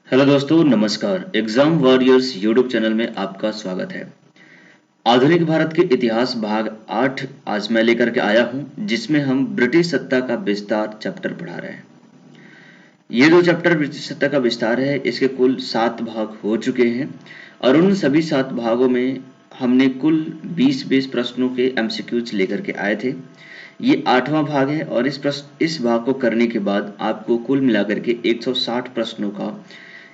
Hello दोस्तों, नमस्कार। Exam warriors YouTube channel में आपका स्वागत है। आधुनिक भारत के इतिहास भाग 8 आज मैं लेकर के आया हूं, जिसमें हम ब्रिटिश सत्ता का विस्तार चैप्टर पढ़ा रहे हैं। ये जो चैप्टर ब्रिटिश सत्ता का विस्तार है, इसके कुल 7 भाग हो चुके हैं और उन सभी 7 भागों में हमने कुल 20-20 प्रश्नों के एमसीक्यूज लेकर के आए थे। ये 8वां भाग है और इस भाग को करने के बाद आपको कुल मिलाकर के 160 प्रश्नों का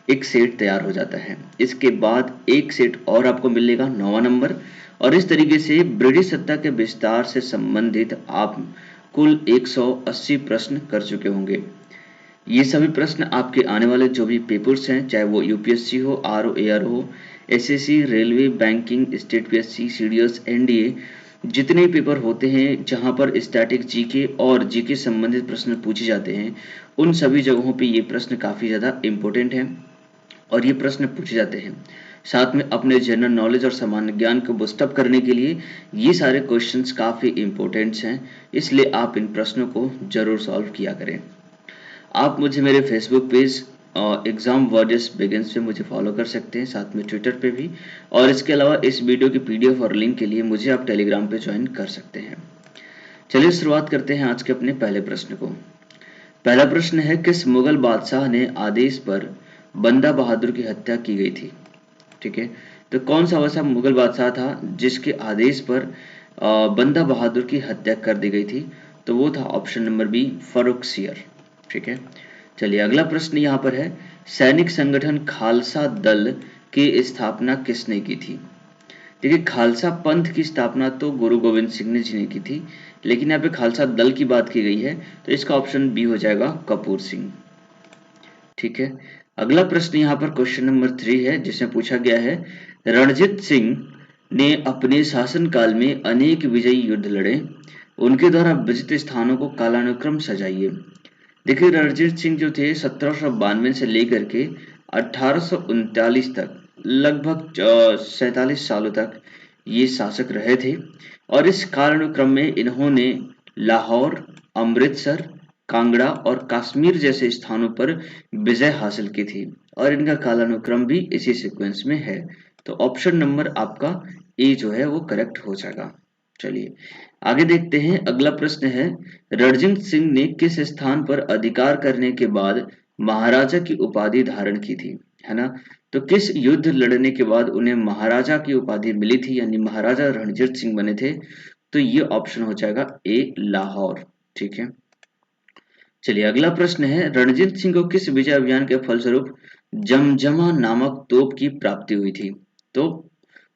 एक सेट तैयार हो जाता है। इसके बाद एक सेट और आपको मिलेगा 9वां नंबर, और इस तरीके से ब्रिटिश सत्ता के विस्तार से संबंधित आप कुल 180 प्रश्न कर चुके होंगे। ये सभी प्रश्न आपके आने वाले जो भी पेपर्स हैं, चाहे वो यूपीएससी हो, आरओ एआर हो, SSC, railway, banking, state PSC, CDS, NDA, जितने पेपर होते हैं जहां पर स्टैटिक जीके और जीके संबंधित प्रश्न पूछे जाते हैं, उन सभी जगहों पे ये प्रश्न काफ़ी ज़्यादा इम्पोर्टेंट हैं और ये प्रश्न पूछे जाते हैं। साथ में अपने जनरल नॉलेज और सामान्य ज्ञान को बूस्टअप करने के लिए ये सारे क्वेश्चंस काफ़ी इम्पोर्टेंट्स हैं, इसलिए आप इन प्रश्नों को ज़रूर सॉल्व किया करें। आप मुझे मेरे Facebook page exam warriors begins पे मुझे फॉलो कर सकते हैं, साथ में ट्विटर पे भी, और इसके अलावा इस वीडियो की पीडीएफ और लिंक के लिए मुझे आप टेलीग्राम पे ज्वाइन कर सकते हैं। चलिए शुरुआत करते हैं आज के अपने पहले प्रश्न को। पहला प्रश्न है, किस मुगल बादशाह ने आदेश पर बंदा बहादुर की हत्या की गई थी? ठीक है, तो कौन सा वैसा मुगल बादशाह था जिसके आदेश पर बंदा बहादुर की हत्या कर दी गई थी? तो वो था ऑप्शन नंबर बी, फर्रुखसियर। ठीक है, चलिए अगला प्रश्न यहाँ पर है, सैनिक संगठन खालसा दल की स्थापना किसने की थी? देखिए, खालसा पंथ की स्थापना तो गुरु गोविंद सिंह जी ने की थी, लेकिन यहाँ पे खालसा दल की बात की गई है, तो इसका ऑप्शन बी हो जाएगा, कपूर सिंह। ठीक है, अगला प्रश्न यहाँ पर क्वेश्चन नंबर 3 है, जिसमें पूछा गया है, रणजीत सिंह ने अपने शासनकाल में अनेक विजयी युद्ध लड़े, उनके द्वारा विजित स्थानों को कालानुक्रम सजाइए। देखिए, रणजीत सिंह जो थे 1792 से लेकर के 1839 तक, लगभग 47 सालों तक ये शासक रहे थे, और इस कालानुक्रम में इन्होंने लाहौर, अमृतसर, कांगड़ा और कश्मीर जैसे स्थानों पर विजय हासिल की थी, और इनका कालानुक्रम भी इसी सीक्वेंस में है। तो ऑप्शन नंबर आपका ए जो है वो करेक्ट हो जाएगा। चलिए आगे देखते हैं, अगला प्रश्न है, रणजीत सिंह ने किस स्थान पर अधिकार करने के बाद महाराजा की उपाधि धारण की थी? है ना, तो किस युद्ध लड़ने के बाद उन्हें महाराजा की उपाधि मिली थी, यानी महाराजा रणजीत सिंह बने थे? तो ये ऑप्शन हो जाएगा ए, लाहौर। ठीक है, चलिए अगला प्रश्न है, रणजीत सिंह को किस विजय अभियान के फलस्वरूप जमजमा नामक तोप की प्राप्ति हुई थी? तो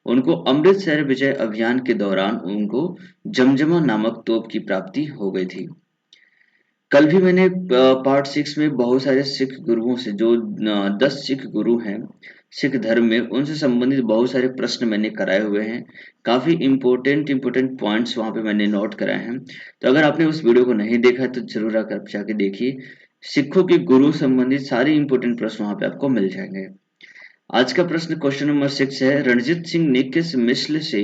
उनको अमृतसर विजय अभियान के दौरान उनको जमजमा नामक तोप की प्राप्ति हो गई थी। कल भी मैंने पार्ट 6 में बहुत सारे सिख गुरुओं से, जो 10 सिख गुरु हैं सिख धर्म में, उनसे संबंधित बहुत सारे प्रश्न मैंने कराए हुए हैं। काफी इंपॉर्टेंट पॉइंट्स वहां पे मैंने नोट कराए हैं, तो अगर आपने उस वीडियो को नहीं देखा है तो जरूर आकर जाके देखिए। सिखों के गुरु संबंधित सारे इंपॉर्टेंट प्रश्न वहां पे आपको मिल जाएंगे। आज का प्रश्न क्वेश्चन नंबर 6 है, रणजीत सिंह ने किस मिसल से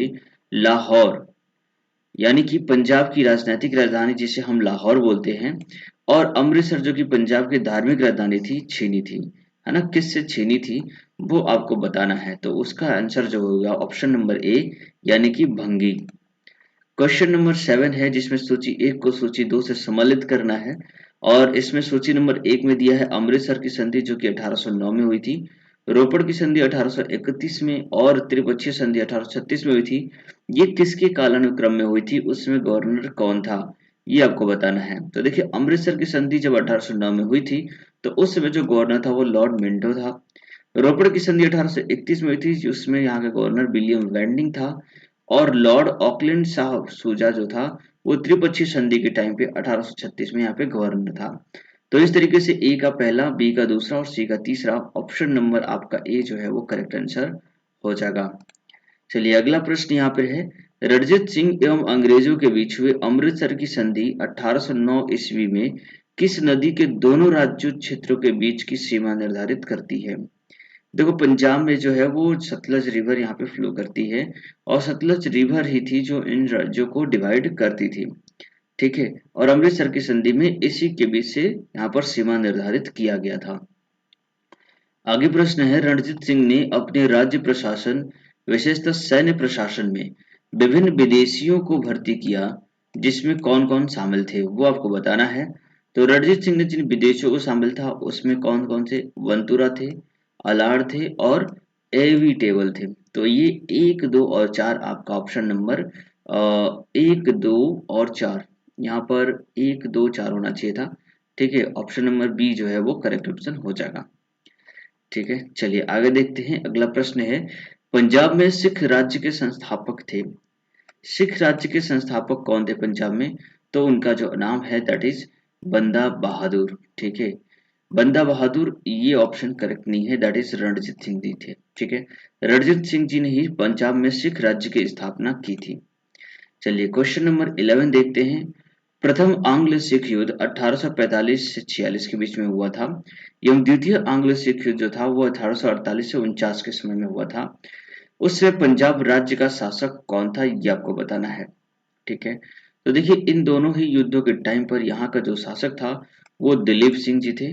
लाहौर, यानी कि पंजाब की राजनीतिक राजधानी जिसे हम लाहौर बोलते हैं, और अमृतसर जो कि पंजाब की धार्मिक राजधानी थी, छीनी थी? है ना, किससे छीनी थी वो आपको बताना है। तो उसका आंसर जो होगा ऑप्शन नंबर ए, यानी कि भंगी। क्वेश्चन नंबर 7 है, जिसमें सूची 1 को सूची 2 से सम्मिलित करना है, और इसमें सूची नंबर 1 में दिया है अमृतसर की संधि जो कि 1809 में हुई थी, रोपड़ की संधि 1831 में, और त्रिपक्षीय संधि 1836 में हुई थी। ये किसके कालानुक्रम में हुई थी, उसमें गवर्नर कौन था, ये आपको बताना है। तो देखिए, अमृतसर की संधि जब 1809 में हुई थी, तो उस समय जो गवर्नर था वो लॉर्ड मिंटो था। रोपड़ की संधि 1831 में हुई थी, जिसमें यहाँ का गवर्नर विलियम वेंडिंग था, और लॉर्ड ऑकलैंड साहब सूजा जो था वो त्रिपक्षीय संधि के टाइम पे 1836 में यहाँ पे गवर्नर था। तो इस तरीके से ए का पहला, बी का दूसरा और सी का तीसरा, ऑप्शन नंबर आपका ए जो है वो करेक्ट आंसर हो जाएगा। चलिए अगला प्रश्न यहाँ पे है, रणजीत सिंह एवं अंग्रेजों के बीच हुए अमृतसर की संधि 1809 ईस्वी में किस नदी के दोनों राज्यों क्षेत्रों के बीच की सीमा निर्धारित करती है? देखो, पंजाब में जो है वो सतलज रिवर यहाँ पे फ्लो करती है, और सतलज रिवर ही थी जो इन राज्यों को डिवाइड करती थी। ठीक है, और अमृतसर की संधि में इसी के बीच से यहाँ पर सीमा निर्धारित किया गया था। आगे प्रश्न है, रणजीत सिंह ने अपने राज्य प्रशासन विशेषतः सैन्य प्रशासन में विभिन्न विदेशियों को भर्ती किया, जिसमें कौन कौन शामिल थे वो आपको बताना है। तो रणजीत सिंह ने जिन विदेशियों को शामिल था उसमें कौन कौन से, वंतुरा थे, अलाड़ थे और एवी टेबल थे। तो ये 1, 2 और 4 आपका ऑप्शन नंबर 1, 2 और 4, यहाँ पर 1, 2, 4 होना चाहिए था। ठीक है, ऑप्शन नंबर बी जो है वो करेक्ट ऑप्शन हो जाएगा। ठीक है, चलिए आगे देखते हैं। अगला प्रश्न है, पंजाब में सिख राज्य के संस्थापक थे। सिख राज्य के संस्थापक कौन थे पंजाब में? तो उनका जो नाम है दैट इज बंदा बहादुर। ठीक है, बंदा बहादुर, ये ऑप्शन करेक्ट नहीं है, दैट इज रणजीत सिंह जी थे। ठीक है, रणजीत सिंह जी ने ही पंजाब में सिख राज्य की स्थापना की थी। चलिए क्वेश्चन नंबर 11 देखते हैं। प्रथम आंग्ल सिख युद्ध 1845 से 46 के बीच में हुआ था एवं द्वितीय आंग्ल सिख युद्ध जो था वो 1848 से 49 के समय में हुआ था। उससे पंजाब राज्य का शासक कौन था ये आपको बताना है। ठीक है, तो देखिए इन दोनों ही युद्धों के टाइम पर यहाँ का जो शासक था वो दलीप सिंह जी थे।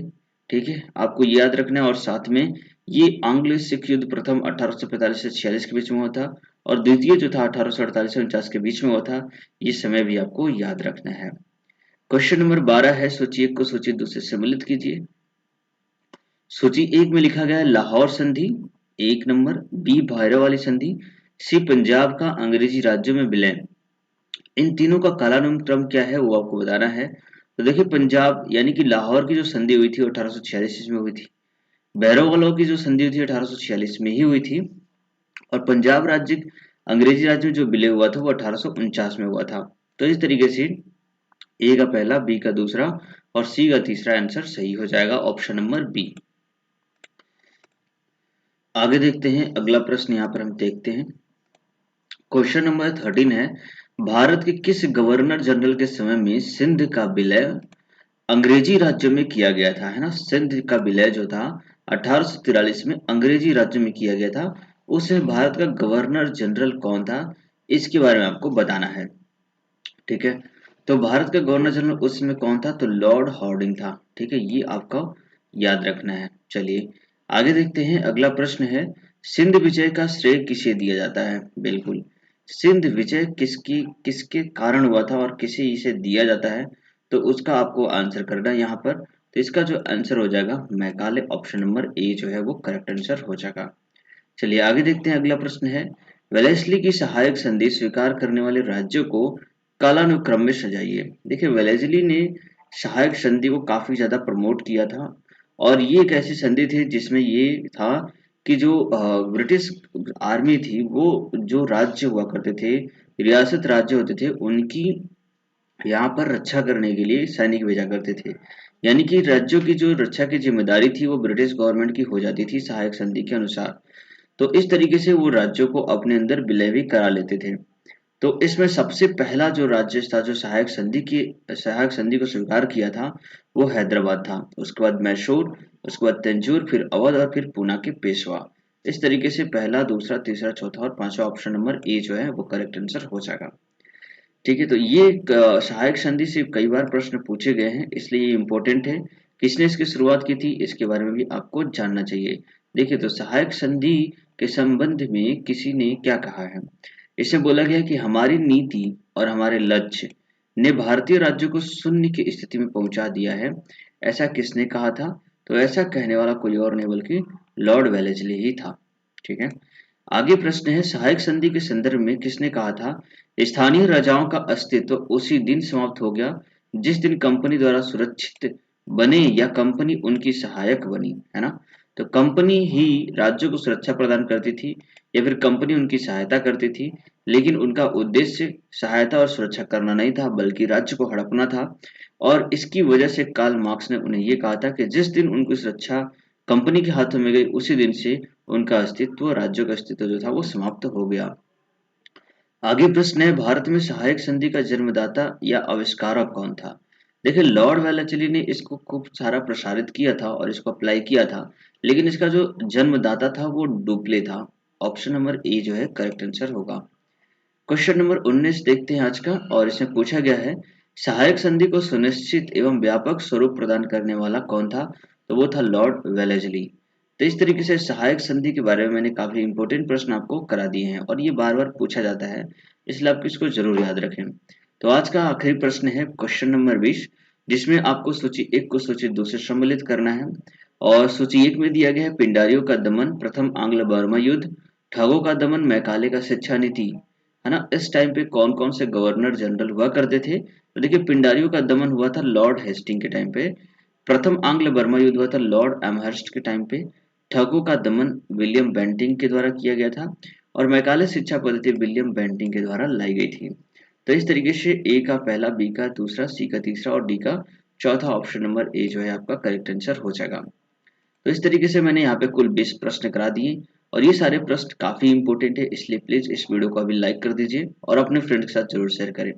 ठीक है, आपको याद रखना है। और साथ में ये आंग्ल सिख युद्ध प्रथम 1845 से 46 के बीच में हुआ था और द्वितीय जो था 1848 से 49 के बीच में हुआ था। ये समय भी आपको याद रखना है। क्वेश्चन नंबर 12 है, सूची 1 को सूची 2 से सम्मिलित कीजिए। सूची 1 में लिखा गया है लाहौर संधि, 1 नंबर, बी भैरव वाली संधि, सी पंजाब का अंग्रेजी राज्यों में विलय। इन तीनों का कालानुक्रम क्रम क्या है वो आपको बताना है। तो देखिए पंजाब यानी कि लाहौर की जो संधि हुई थी 1846 में हुई थी। भैरव वालों की जो संधि हुई थी 1846 में ही हुई थी। और पंजाब राज्य अंग्रेजी राज्य में जो विलय हुआ था वो 1849 में हुआ था। तो इस तरीके से ए का पहला, बी का दूसरा और सी का तीसरा आंसर सही हो जाएगा, ऑप्शन नंबर बी। आगे देखते हैं। अगला प्रश्न यहाँ पर हम देखते हैं। क्वेश्चन नंबर 13 है, भारत के किस गवर्नर जनरल के समय में सिंध का विलय अंग्रेजी राज्यों में किया गया था, है ना। सिंध का विलय जो था 1843 में अंग्रेजी राज्य में किया गया था। उसमें भारत का गवर्नर जनरल कौन था इसके बारे में आपको बताना है। ठीक है, तो भारत का गवर्नर जनरल उस समय कौन था? तो लॉर्ड हार्डिंग था। ठीक है, ये आपका याद रखना है। चलिए आगे देखते हैं। अगला प्रश्न है, सिंध विजय का श्रेय किसे दिया जाता है? बिल्कुल, सिंध विजय किसके कारण हुआ था और किसे इसे दिया जाता है, तो उसका आपको आंसर करना है यहाँ पर। तो इसका जो आंसर हो जाएगा मैकाले, ऑप्शन नंबर ए जो है वो करेक्ट आंसर हो जाएगा। चलिए आगे देखते हैं। अगला प्रश्न है, वेलेस्ली की सहायक संधि स्वीकार करने वाले राज्यों को कालानुक्रम में सजाइए। देखिए वेलेस्ली ने सहायक संधि को काफी ज्यादा प्रमोट किया था और ये एक ऐसी संधि थी जिसमें ये था कि जो ब्रिटिश आर्मी थी वो जो राज्य हुआ करते थे, रियासत राज्य होते थे, उनकी यहाँ पर रक्षा करने के लिए सैनिक भेजा करते थे। यानी कि राज्यों की जो रक्षा की जिम्मेदारी थी वो ब्रिटिश गवर्नमेंट की हो जाती थी सहायक संधि के अनुसार। तो इस तरीके से वो राज्यों को अपने अंदर विलय भी करा लेते थे। तो इसमें सबसे पहला जो राज्य था जो सहायक संधि को स्वीकार किया था वो हैदराबाद था। उसके बाद मैसूर, उसके बाद तंजौर, फिर अवध और फिर पूना के पेशवा। इस तरीके से पहला, दूसरा, तीसरा, चौथा और पांचवा ऑप्शन नंबर ए जो है वो करेक्ट आंसर हो जाएगा। ठीक है, तो ये सहायक संधि से कई बार प्रश्न पूछे गए हैं इसलिए ये इंपॉर्टेंट है। किसने इसकी शुरुआत की थी इसके बारे में भी आपको जानना चाहिए। देखिए तो सहायक संधि के संबंध में किसी ने क्या कहा है, इसे बोला गया कि हमारी नीति और हमारे लक्ष्य ने भारतीय राज्यों को शून्य की स्थिति में पहुंचा दिया है। ऐसा किसने कहा था? तो ऐसा कहने वाला कोई और नहीं बल्कि लॉर्ड वेलेस्ली ही था। ठीक है, आगे प्रश्न है, सहायक संधि के संदर्भ में किसने कहा था स्थानीय राजाओं का अस्तित्व उसी दिन समाप्त हो गया जिस दिन कंपनी द्वारा सुरक्षित बने या कंपनी उनकी सहायक बनी, है ना। तो कंपनी ही राज्यों को सुरक्षा प्रदान करती थी या फिर कंपनी उनकी सहायता करती थी, लेकिन उनका उद्देश्य सहायता और सुरक्षा करना नहीं था बल्कि राज्य को हड़पना था। और इसकी वजह से कार्ल मार्क्स ने उन्हें ये कहा था कि जिस दिन उनकी सुरक्षा कंपनी के हाथों में गई उसी दिन से उनका अस्तित्व, राज्यों का अस्तित्व जो था वो समाप्त हो गया। आगे प्रश्न है, भारत में सहायक संधि का जन्मदाता या आविष्कारक कौन था? देखिए लॉर्ड वेलेस्ली ने इसको खूब सारा प्रसारित किया था और इसको अप्लाई किया था, लेकिन इसका जो जन्मदाता था वो डुप्ले था। ऑप्शन नंबर ए जो है करेक्ट आंसर होगा। क्वेश्चन नंबर 19 देखते हैं आज का, और इसमें पूछा गया है सहायक संधि को सुनिश्चित एवं व्यापक स्वरूप प्रदान करने वाला कौन था? तो वो था लॉर्ड वेलेस्ली। तो इस तरीके से सहायक संधि के बारे में मैंने काफी इंपॉर्टेंट प्रश्न आपको करा दिए हैं और ये बार बार पूछा जाता है, इसलिए आपको इसको जरूर याद रखें। तो आज का आखिरी प्रश्न है क्वेश्चन नंबर 20, जिसमें आपको सूची 1 को सूची 2 से सम्मिलित करना है। और सूची 1 में दिया गया है पिंडारियों का दमन, प्रथम आंग्ल बर्मा युद्ध, ठगों का दमन, मैकाले का शिक्षा नीति, है ना। इस टाइम पे कौन कौन से गवर्नर जनरल हुआ करते थे? तो देखिए, पिंडारियों का दमन हुआ था लॉर्ड हेस्टिंग के टाइम पे, प्रथम आंग्ल बर्मा युद्ध हुआ था लॉर्ड एमहर्स्ट के टाइम पे, ठगों का दमन विलियम बेंटिंग के द्वारा किया गया था, और मैकाले शिक्षा पद्धति विलियम बेंटिंग के द्वारा लाई गई थी। तो इस तरीके से ए का पहला, बी का दूसरा, सी का तीसरा और डी का चौथा ऑप्शन नंबर ए जो है आपका करेक्ट आंसर हो जाएगा। तो इस तरीके से मैंने यहाँ पे कुल 20 प्रश्न करा दिए और ये सारे प्रश्न काफी इंपॉर्टेंट है, इसलिए प्लीज इस वीडियो को अभी लाइक कर दीजिए और अपने फ्रेंड के साथ जरूर शेयर करें।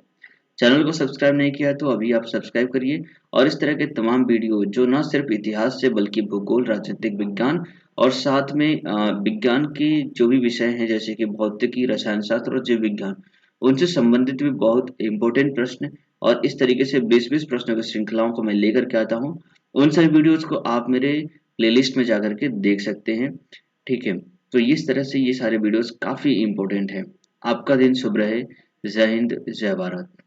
चैनल को सब्सक्राइब नहीं किया तो अभी आप सब्सक्राइब करिए और इस तरह के तमाम वीडियो जो न सिर्फ इतिहास से बल्कि भूगोल, राजनीतिक विज्ञान और साथ में विज्ञान के जो भी विषय हैं जैसे कि भौतिकी, रसायन शास्त्र और जीव विज्ञान, उनसे संबंधित भी बहुत इंपॉर्टेंट प्रश्न और इस तरीके से 20-20 प्रश्नों की श्रृंखलाओं को मैं लेकर के आता हूँ। उन सभी वीडियोज को आप मेरे प्लेलिस्ट में जाकर के देख सकते हैं। ठीक है, तो इस तरह से ये सारे वीडियोस काफी इंपॉर्टेंट हैं। आपका दिन शुभ रहे। जय हिंद, जय भारत।